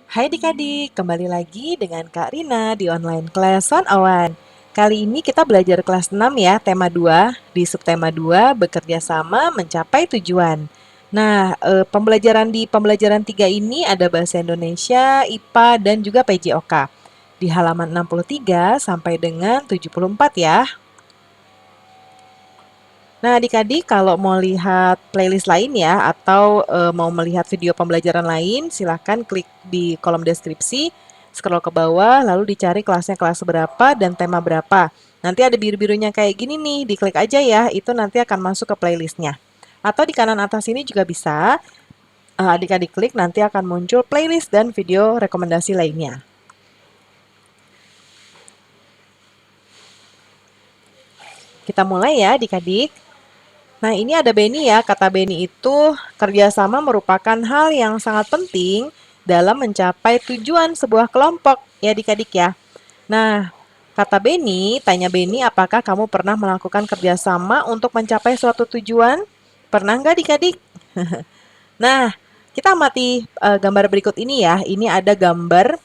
Hai adik-adik, kembali lagi dengan Kak Rina di online class 101. Kali ini kita belajar kelas 6 ya, tema 2. Di subtema 2, bekerja sama mencapai tujuan. Nah, pembelajaran di pembelajaran 3 ini ada bahasa Indonesia, IPA, dan juga PJOK. Di halaman 63 sampai dengan 74 ya. Nah, adik-adik kalau mau lihat playlist lain ya, atau mau melihat video pembelajaran lain, silahkan klik di kolom deskripsi, scroll ke bawah, lalu dicari kelasnya kelas berapa dan tema berapa. Nanti ada biru-birunya kayak gini nih, diklik aja ya, itu nanti akan masuk ke playlistnya. Atau di kanan atas ini juga bisa, adik-adik klik nanti akan muncul playlist dan video rekomendasi lainnya. Kita mulai ya adik-adik. Nah, ini ada Benny ya. Kata Benny itu, kerjasama merupakan hal yang sangat penting dalam mencapai tujuan sebuah kelompok, ya adik-adik ya. Nah, kata Benny, tanya Benny, apakah kamu pernah melakukan kerjasama untuk mencapai suatu tujuan? Pernah nggak adik-adik? Nah, kita amati gambar berikut ini ya. Ini ada gambar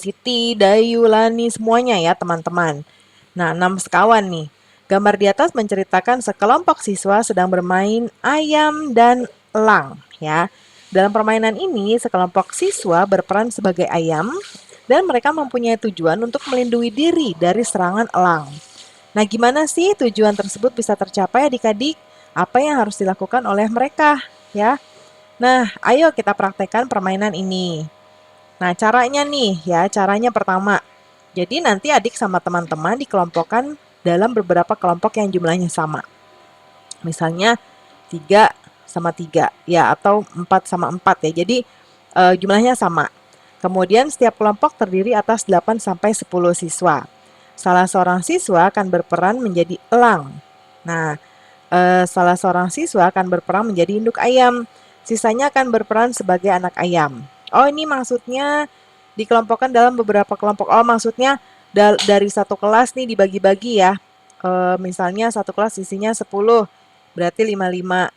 Siti, Dayu, Lani, semuanya ya teman-teman. Nah, 6 sekawan nih. Gambar di atas menceritakan sekelompok siswa sedang bermain ayam dan elang ya. Dalam permainan ini, sekelompok siswa berperan sebagai ayam dan mereka mempunyai tujuan untuk melindungi diri dari serangan elang. Nah, gimana sih tujuan tersebut bisa tercapai adik-adik? Apa yang harus dilakukan oleh mereka ya? Nah, ayo kita praktekkan permainan ini. Nah, caranya nih ya, caranya pertama. Jadi nanti adik sama teman-teman dikelompokkan dalam beberapa kelompok yang jumlahnya sama. Misalnya 3 sama 3 ya, atau 4 sama 4 ya. Jadi jumlahnya sama. Kemudian setiap kelompok terdiri atas 8 sampai 10 siswa. Salah seorang siswa akan berperan menjadi elang. Nah, salah seorang siswa akan berperan menjadi induk ayam. Sisanya akan berperan sebagai anak ayam. Oh, ini maksudnya dikelompokkan dalam beberapa kelompok. Oh, maksudnya dari satu kelas nih dibagi-bagi ya. Misalnya satu kelas isinya 10, berarti 55.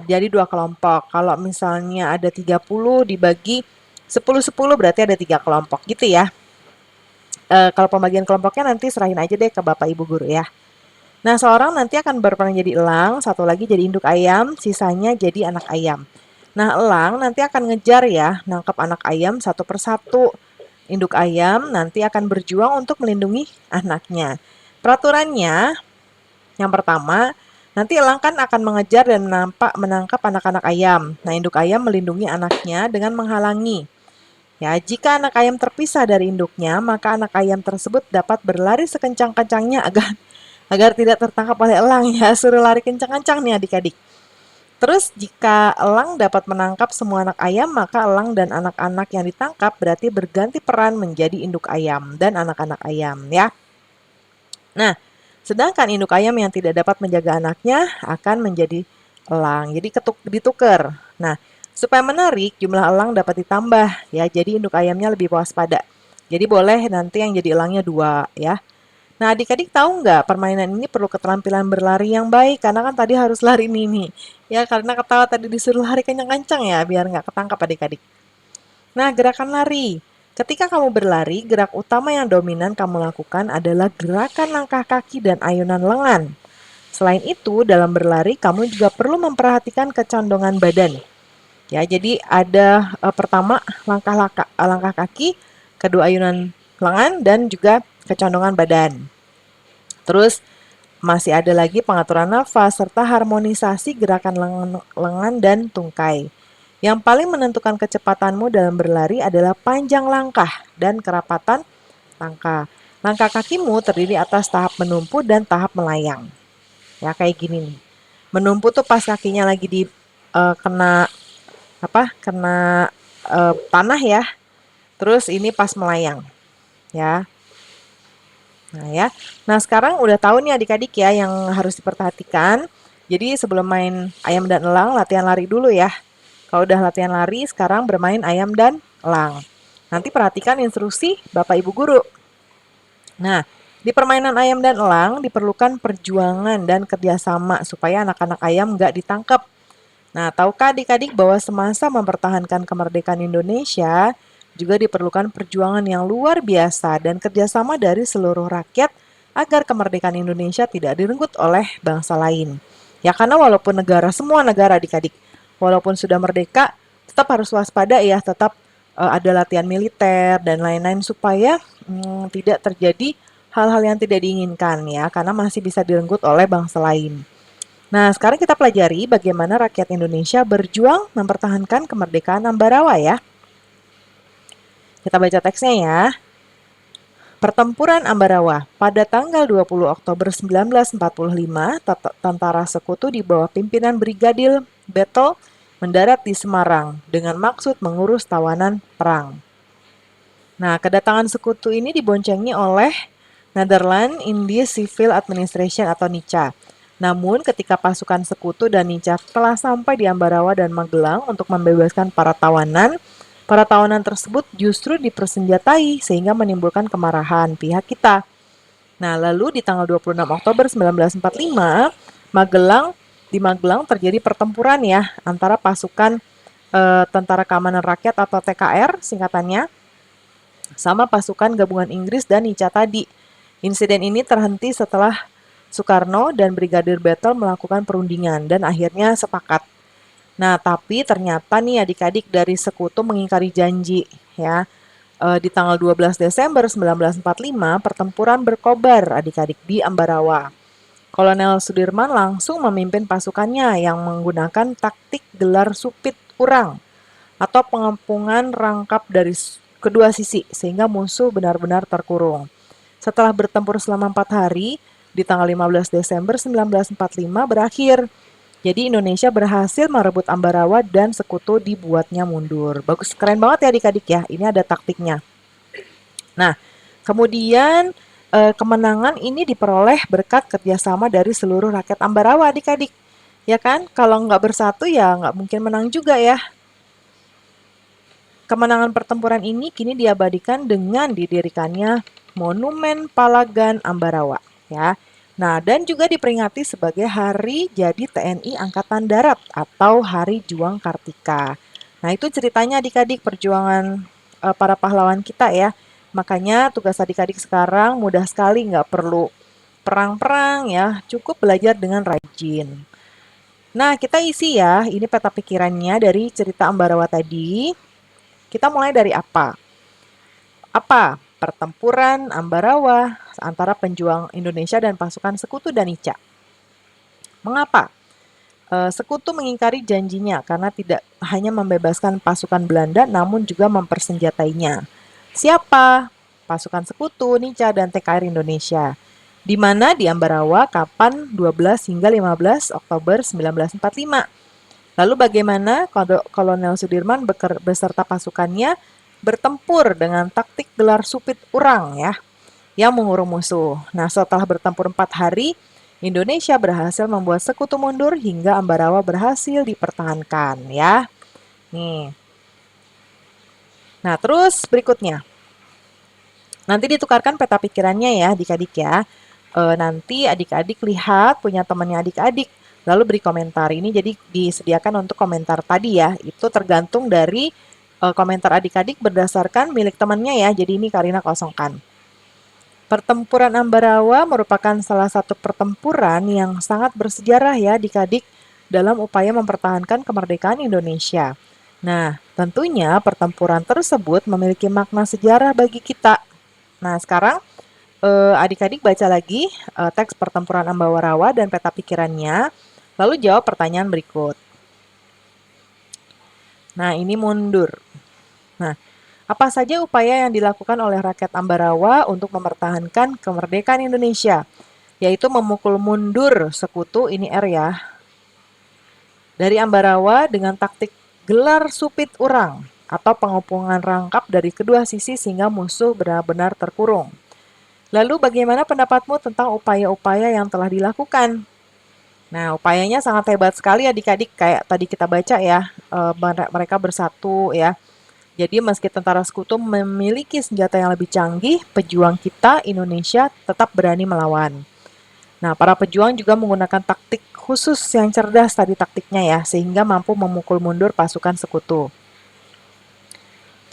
Jadi dua kelompok. Kalau misalnya ada 30 dibagi 10-10 berarti ada 3 kelompok gitu ya. Kalau pembagian kelompoknya nanti serahin aja deh ke Bapak Ibu Guru ya. Nah, seorang nanti akan berperan jadi elang, satu lagi jadi induk ayam, sisanya jadi anak ayam. Nah, elang nanti akan ngejar ya, nangkap anak ayam satu persatu. Induk ayam nanti akan berjuang untuk melindungi anaknya. Peraturannya, yang pertama, nanti elang kan akan mengejar dan menangkap anak-anak ayam. Nah, induk ayam melindungi anaknya dengan menghalangi. Ya, jika anak ayam terpisah dari induknya, maka anak ayam tersebut dapat berlari sekencang-kencangnya agar agar tidak tertangkap oleh elang ya. Suruh lari kencang-kencang nih adik-adik. Terus jika elang dapat menangkap semua anak ayam, maka elang dan anak-anak yang ditangkap berarti berganti peran menjadi induk ayam dan anak-anak ayam ya. Nah, sedangkan induk ayam yang tidak dapat menjaga anaknya akan menjadi elang. Jadi ditukar. Nah, supaya menarik, jumlah elang dapat ditambah ya. Jadi induk ayamnya lebih waspada. Jadi boleh nanti yang jadi elangnya 2 ya. Nah, adik-adik tahu nggak permainan ini perlu keterampilan berlari yang baik karena kan tadi harus lari nih. Ya, karena ketawa tadi disuruh lari kencang-kencang ya biar nggak ketangkap adik-adik. Nah, gerakan lari. Ketika kamu berlari, gerak utama yang dominan kamu lakukan adalah gerakan langkah kaki dan ayunan lengan. Selain itu, dalam berlari kamu juga perlu memperhatikan kecondongan badan. Ya, jadi ada pertama langkah kaki, kedua ayunan lengan dan juga kecondongan badan. Terus masih ada lagi pengaturan nafas serta harmonisasi gerakan lengan dan tungkai. Yang paling menentukan kecepatanmu dalam berlari adalah panjang langkah dan kerapatan langkah. Langkah kakimu terdiri atas tahap menumpu dan tahap melayang. Ya kayak gini nih. Menumpu tuh pas kakinya lagi di kena apa? Kena tanah ya. Terus ini pas melayang. Ya. Nah ya, nah sekarang udah tahu nih adik-adik ya yang harus diperhatikan. Jadi sebelum main ayam dan elang, latihan lari dulu ya. Kalau udah latihan lari, sekarang bermain ayam dan elang. Nanti perhatikan instruksi Bapak Ibu Guru. Nah, di permainan ayam dan elang diperlukan perjuangan dan kerjasama supaya anak-anak ayam nggak ditangkap. Nah, tahukah adik-adik bahwa semasa mempertahankan kemerdekaan Indonesia juga diperlukan perjuangan yang luar biasa dan kerjasama dari seluruh rakyat agar kemerdekaan Indonesia tidak direnggut oleh bangsa lain. Ya karena walaupun semua negara adik-adik, walaupun sudah merdeka, tetap harus waspada ya, tetap ada latihan militer dan lain-lain supaya tidak terjadi hal-hal yang tidak diinginkan ya, karena masih bisa direnggut oleh bangsa lain. Nah, sekarang kita pelajari bagaimana rakyat Indonesia berjuang mempertahankan kemerdekaan Ambarawa ya. Kita baca teksnya ya. Pertempuran Ambarawa. Pada tanggal 20 Oktober 1945, tentara sekutu di bawah pimpinan Brigadir Battle mendarat di Semarang dengan maksud mengurus tawanan perang. Nah, kedatangan sekutu ini diboncengi oleh Netherlands Indies Civil Administration atau NICA. Namun, ketika pasukan sekutu dan NICA telah sampai di Ambarawa dan Magelang untuk membebaskan para tawanan tersebut justru dipersenjatai sehingga menimbulkan kemarahan pihak kita. Nah, lalu di tanggal 26 Oktober 1945, di Magelang terjadi pertempuran ya antara pasukan Tentara Keamanan Rakyat atau TKR singkatannya sama pasukan gabungan Inggris dan NICA tadi. Insiden ini terhenti setelah Soekarno dan Brigadir Battle melakukan perundingan dan akhirnya sepakat. Nah, tapi ternyata nih adik-adik dari sekutu mengingkari janji ya. Di tanggal 12 Desember 1945, pertempuran berkobar adik-adik di Ambarawa. Kolonel Sudirman langsung memimpin pasukannya yang menggunakan taktik gelar supit urang atau pengepungan rangkap dari kedua sisi sehingga musuh benar-benar terkurung. Setelah bertempur selama 4 hari, di tanggal 15 Desember 1945 berakhir. Jadi Indonesia berhasil merebut Ambarawa dan sekutu dibuatnya mundur. Bagus, keren banget ya adik-adik ya. Ini ada taktiknya. Nah, kemudian kemenangan ini diperoleh berkat kerjasama dari seluruh rakyat Ambarawa adik-adik. Ya kan? Kalau nggak bersatu ya nggak mungkin menang juga ya. Kemenangan pertempuran ini kini diabadikan dengan didirikannya Monumen Palagan Ambarawa, ya. Nah, dan juga diperingati sebagai Hari Jadi TNI Angkatan Darat atau Hari Juang Kartika. Nah, itu ceritanya adik-adik perjuangan para pahlawan kita ya. Makanya tugas adik-adik sekarang mudah sekali, nggak perlu perang-perang ya, cukup belajar dengan rajin. Nah, kita isi ya, ini peta pikirannya dari cerita Ambarawa tadi. Kita mulai dari apa? Apa? Pertempuran Ambarawa antara penjuang Indonesia dan pasukan sekutu dan NICA. Mengapa? Sekutu mengingkari janjinya karena tidak hanya membebaskan pasukan Belanda namun juga mempersenjatainya. Siapa? Pasukan sekutu, NICA, dan TKR Indonesia. Di mana di Ambarawa kapan 12 hingga 15 Oktober 1945. Lalu bagaimana Kolonel Sudirman beserta pasukannya bertempur dengan taktik gelar supit urang ya, yang mengurung musuh. Nah, setelah bertempur 4 hari, Indonesia berhasil membuat sekutu mundur hingga Ambarawa berhasil dipertahankan ya. Nih. Nah, terus berikutnya. Nanti ditukarkan peta pikirannya ya adik-adik ya. Nanti adik-adik lihat punya temannya adik-adik. Lalu beri komentar. Ini jadi disediakan untuk komentar tadi ya. Itu tergantung dari komentar adik-adik berdasarkan milik temannya ya. Jadi ini Karina kosongkan. Pertempuran Ambarawa merupakan salah satu pertempuran yang sangat bersejarah ya adik-adik dalam upaya mempertahankan kemerdekaan Indonesia. Nah, tentunya pertempuran tersebut memiliki makna sejarah bagi kita. Nah, sekarang adik-adik baca lagi teks pertempuran Ambarawa dan peta pikirannya. Lalu jawab pertanyaan berikut. Nah, ini mundur. Nah, apa saja upaya yang dilakukan oleh rakyat Ambarawa untuk mempertahankan kemerdekaan Indonesia? Yaitu memukul mundur sekutu, ini R ya, dari Ambarawa dengan taktik gelar supit urang atau pengepungan rangkap dari kedua sisi sehingga musuh benar-benar terkurung. Lalu bagaimana pendapatmu tentang upaya-upaya yang telah dilakukan? Nah, upayanya sangat hebat sekali adik-adik, kayak tadi kita baca ya, mereka bersatu ya. Jadi meski tentara sekutu memiliki senjata yang lebih canggih, pejuang kita Indonesia tetap berani melawan. Nah, para pejuang juga menggunakan taktik khusus yang cerdas tadi taktiknya ya, sehingga mampu memukul mundur pasukan sekutu.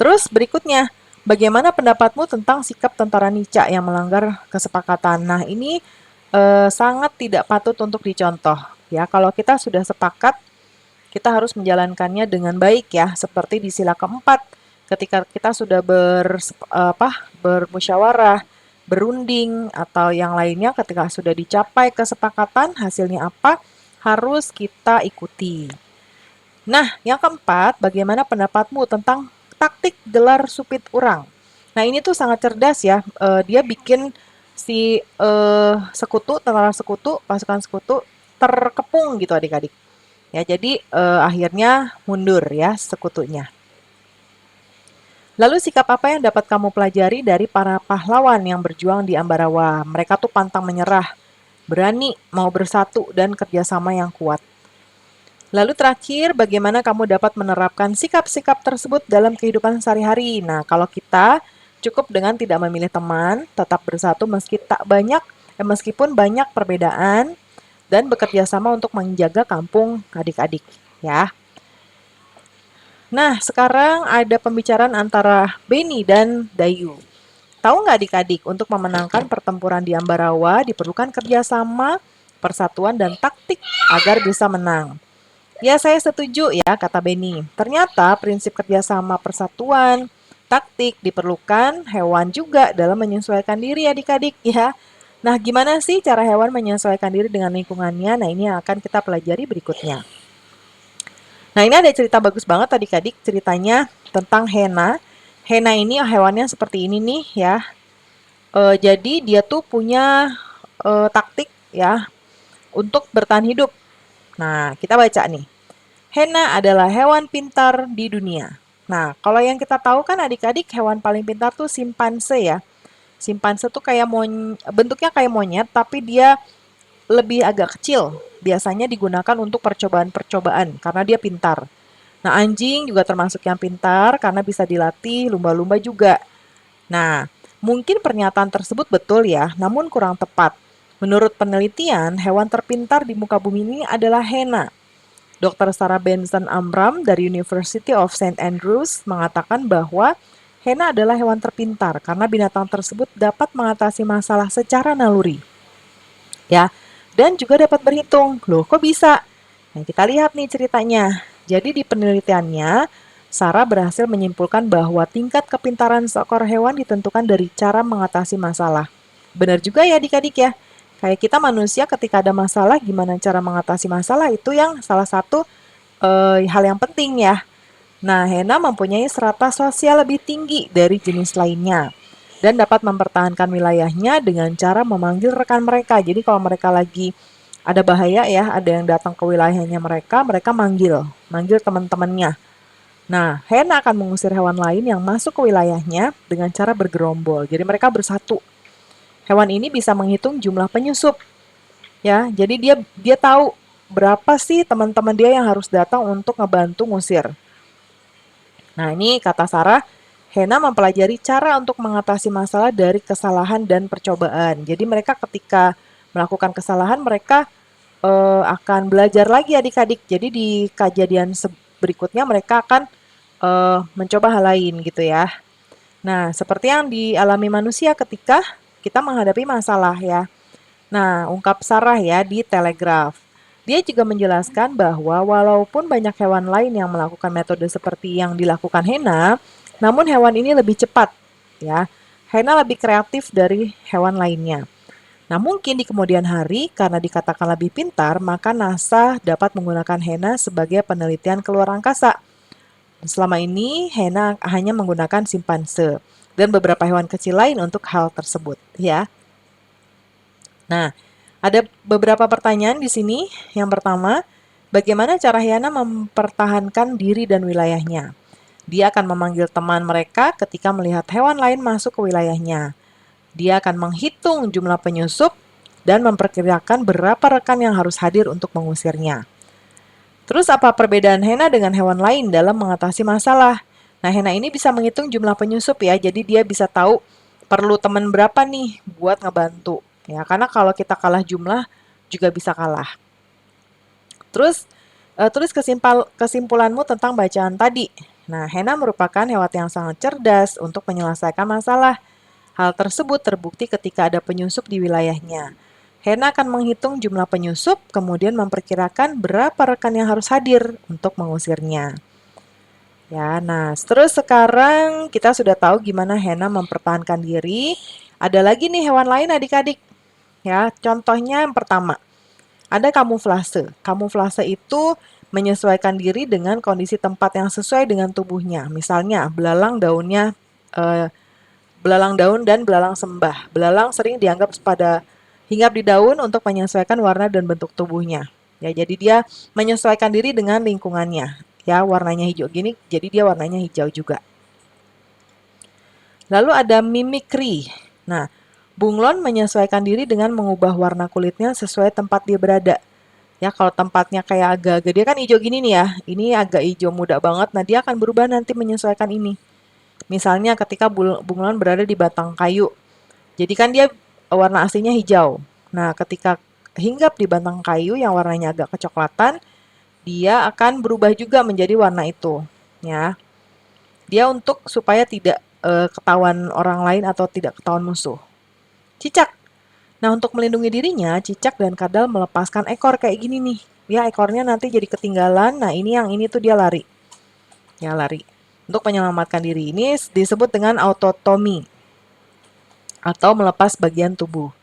Terus berikutnya, bagaimana pendapatmu tentang sikap tentara Nica yang melanggar kesepakatan? Nah, ini sangat tidak patut untuk dicontoh. Ya, kalau kita sudah sepakat, kita harus menjalankannya dengan baik ya, seperti di sila keempat. Ketika kita sudah bermusyawarah, berunding, atau yang lainnya, ketika sudah dicapai kesepakatan, hasilnya apa, harus kita ikuti. Nah, yang keempat, bagaimana pendapatmu tentang taktik gelar supit urang? Nah, ini tuh sangat cerdas ya. Dia bikin si sekutu, tentara sekutu, pasukan sekutu terkepung gitu adik-adik. Ya, jadi akhirnya mundur ya sekutunya. Lalu sikap apa yang dapat kamu pelajari dari para pahlawan yang berjuang di Ambarawa? Mereka tuh pantang menyerah, berani, mau bersatu, dan kerjasama yang kuat. Lalu terakhir, bagaimana kamu dapat menerapkan sikap-sikap tersebut dalam kehidupan sehari-hari? Nah, kalau kita cukup dengan tidak memilih teman, tetap bersatu meskipun banyak perbedaan, dan bekerja sama untuk menjaga kampung adik-adik, ya. Nah, sekarang ada pembicaraan antara Beni dan Dayu. Tahu nggak adik-adik, untuk memenangkan pertempuran di Ambarawa diperlukan kerjasama, persatuan, dan taktik agar bisa menang. Ya, saya setuju ya, kata Beni. Ternyata prinsip kerjasama, persatuan, taktik diperlukan hewan juga dalam menyesuaikan diri adik-adik ya. Nah, gimana sih cara hewan menyesuaikan diri dengan lingkungannya? Nah, ini yang akan kita pelajari berikutnya. Nah, ini ada cerita bagus banget adik-adik, ceritanya tentang Hena. Hena ini hewannya seperti ini nih ya. Jadi dia tuh punya taktik ya untuk bertahan hidup. Nah, kita baca nih. Hena adalah hewan pintar di dunia. Nah, kalau yang kita tahu kan adik-adik hewan paling pintar tuh simpanse ya. Simpanse tuh kayak bentuknya kayak monyet, tapi dia lebih agak kecil. Biasanya digunakan untuk percobaan-percobaan karena dia pintar. Nah, anjing juga termasuk yang pintar karena bisa dilatih, lumba-lumba juga. Nah, mungkin pernyataan tersebut betul ya, namun kurang tepat. Menurut penelitian, hewan terpintar di muka bumi ini adalah Hena. Dr. Sarah Benson Amram dari University of St. Andrews mengatakan bahwa Hena adalah hewan terpintar karena binatang tersebut dapat mengatasi masalah secara naluri. Ya, dan juga dapat berhitung. Loh, kok bisa? Nah, kita lihat nih ceritanya. Jadi di penelitiannya, Sarah berhasil menyimpulkan bahwa tingkat kepintaran seekor hewan ditentukan dari cara mengatasi masalah. Benar juga ya adik-adik ya. Kayak kita manusia ketika ada masalah, gimana cara mengatasi masalah itu yang salah satu hal yang penting ya. Nah, Hena mempunyai strata sosial lebih tinggi dari jenis lainnya dan dapat mempertahankan wilayahnya dengan cara memanggil rekan mereka. Jadi kalau mereka lagi ada bahaya ya, ada yang datang ke wilayahnya mereka, mereka manggil teman-temannya. Nah, Hena akan mengusir hewan lain yang masuk ke wilayahnya dengan cara bergerombol. Jadi mereka bersatu. Hewan ini bisa menghitung jumlah penyusup. Ya, jadi dia tahu berapa sih teman-teman dia yang harus datang untuk ngebantu ngusir. Nah, ini kata Sarah, Hena mempelajari cara untuk mengatasi masalah dari kesalahan dan percobaan. Jadi mereka ketika melakukan kesalahan, mereka akan belajar lagi adik-adik. Jadi di kejadian berikutnya mereka akan mencoba hal lain gitu ya. Nah, seperti yang dialami manusia ketika kita menghadapi masalah ya. Nah, ungkap Sarah ya di Telegraph. Dia juga menjelaskan bahwa walaupun banyak hewan lain yang melakukan metode seperti yang dilakukan Hena, namun hewan ini lebih cepat ya. Hena lebih kreatif dari hewan lainnya. Nah, mungkin di kemudian hari karena dikatakan lebih pintar, maka NASA dapat menggunakan Hena sebagai penelitian keluar angkasa. Selama ini, Hena hanya menggunakan simpanse dan beberapa hewan kecil lain untuk hal tersebut, ya. Nah, ada beberapa pertanyaan di sini. Yang pertama, bagaimana cara Hena mempertahankan diri dan wilayahnya? Dia akan memanggil teman mereka ketika melihat hewan lain masuk ke wilayahnya. Dia akan menghitung jumlah penyusup dan memperkirakan berapa rekan yang harus hadir untuk mengusirnya. Terus apa perbedaan Hena dengan hewan lain dalam mengatasi masalah? Nah, Hena ini bisa menghitung jumlah penyusup ya, jadi dia bisa tahu perlu teman berapa nih buat ngebantu. Ya, karena kalau kita kalah jumlah juga bisa kalah. Tulis kesimpulanmu tentang bacaan tadi. Nah, Hena merupakan hewan yang sangat cerdas untuk menyelesaikan masalah. Hal tersebut terbukti ketika ada penyusup di wilayahnya. Hena akan menghitung jumlah penyusup, kemudian memperkirakan berapa rekan yang harus hadir untuk mengusirnya. Ya, nah, terus sekarang kita sudah tahu gimana Hena mempertahankan diri. Ada lagi nih hewan lain adik-adik. Ya, contohnya yang pertama, ada kamuflase. Kamuflase itu menyesuaikan diri dengan kondisi tempat yang sesuai dengan tubuhnya. Misalnya, belalang daun dan belalang sembah. Belalang sering dianggap hinggap di daun untuk menyesuaikan warna dan bentuk tubuhnya. Ya, jadi dia menyesuaikan diri dengan lingkungannya. Ya, warnanya hijau gini, jadi dia warnanya hijau juga. Lalu ada mimikri. Nah, bunglon menyesuaikan diri dengan mengubah warna kulitnya sesuai tempat dia berada. Ya, kalau tempatnya kayak agak-agak, dia kan hijau gini nih ya, ini agak hijau muda banget, nah dia akan berubah nanti menyesuaikan ini. Misalnya ketika bunglon berada di batang kayu, jadi kan dia warna aslinya hijau. Nah, ketika hinggap di batang kayu yang warnanya agak kecoklatan, dia akan berubah juga menjadi warna itu. Ya, dia untuk supaya tidak ketahuan orang lain atau tidak ketahuan musuh. Cicak. Nah, untuk melindungi dirinya, cicak dan kadal melepaskan ekor kayak gini nih. Ya, ekornya nanti jadi ketinggalan. Nah, ini tuh dia lari. Ya, lari. Untuk menyelamatkan diri ini disebut dengan autotomi atau melepas bagian tubuh.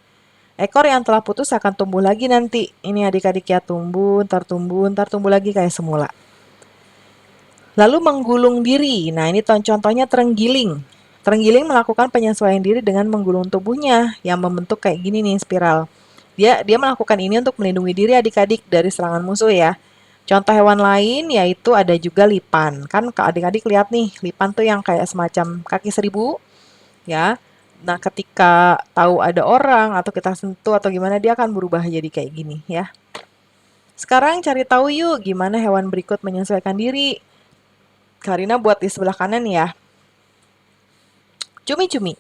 Ekor yang telah putus akan tumbuh lagi nanti. Ini adik-adik ya, tumbuh, ntar tumbuh lagi kayak semula. Lalu menggulung diri. Nah, ini contohnya terenggiling. Terenggiling melakukan penyesuaian diri dengan menggulung tubuhnya yang membentuk kayak gini nih, spiral. Dia melakukan ini untuk melindungi diri adik-adik dari serangan musuh ya. Contoh hewan lain yaitu ada juga lipan. Kan adik-adik lihat nih, lipan tuh yang kayak semacam kaki seribu ya. Nah, ketika tahu ada orang atau kita sentuh atau gimana, dia akan berubah jadi kayak gini ya. Sekarang cari tahu yuk gimana hewan berikut menyesuaikan diri. Karina buat di sebelah kanan ya. Cumi-cumi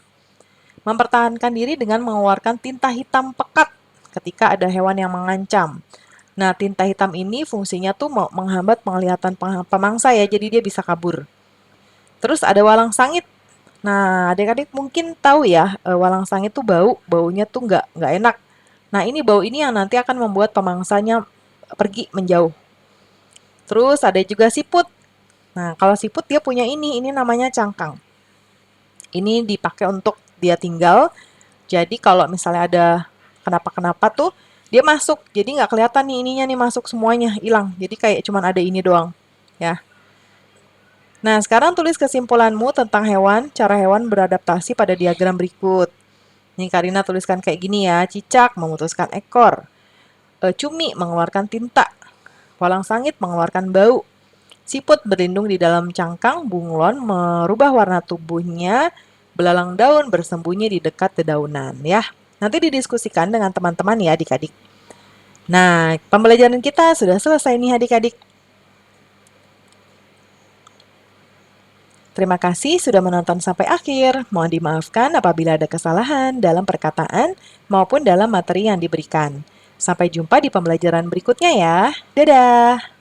mempertahankan diri dengan mengeluarkan tinta hitam pekat ketika ada hewan yang mengancam. Nah, tinta hitam ini fungsinya tuh menghambat penglihatan pemangsa ya, jadi dia bisa kabur. Terus ada walang sangit. Nah, adik-adik mungkin tahu ya, walang sangit tuh baunya tuh nggak enak. Nah, ini bau ini yang nanti akan membuat pemangsanya pergi menjauh. Terus ada juga siput. Nah, kalau siput dia punya ini namanya cangkang. Ini dipakai untuk dia tinggal. Jadi kalau misalnya ada kenapa-kenapa tuh, dia masuk. Jadi nggak kelihatan nih ininya nih masuk semuanya, hilang. Jadi kayak cuman ada ini doang. Ya. Nah, sekarang tulis kesimpulanmu tentang cara hewan beradaptasi pada diagram berikut. Nih Karina tuliskan kayak gini ya, cicak memutuskan ekor, cumi mengeluarkan tinta, walang sangit mengeluarkan bau, siput berlindung di dalam cangkang, bunglon merubah warna tubuhnya, belalang daun bersembunyi di dekat dedaunan ya. Nanti didiskusikan dengan teman-teman ya adik-adik. Nah, pembelajaran kita sudah selesai nih adik-adik. Terima kasih sudah menonton sampai akhir. Mohon dimaafkan apabila ada kesalahan dalam perkataan maupun dalam materi yang diberikan. Sampai jumpa di pembelajaran berikutnya ya. Dadah!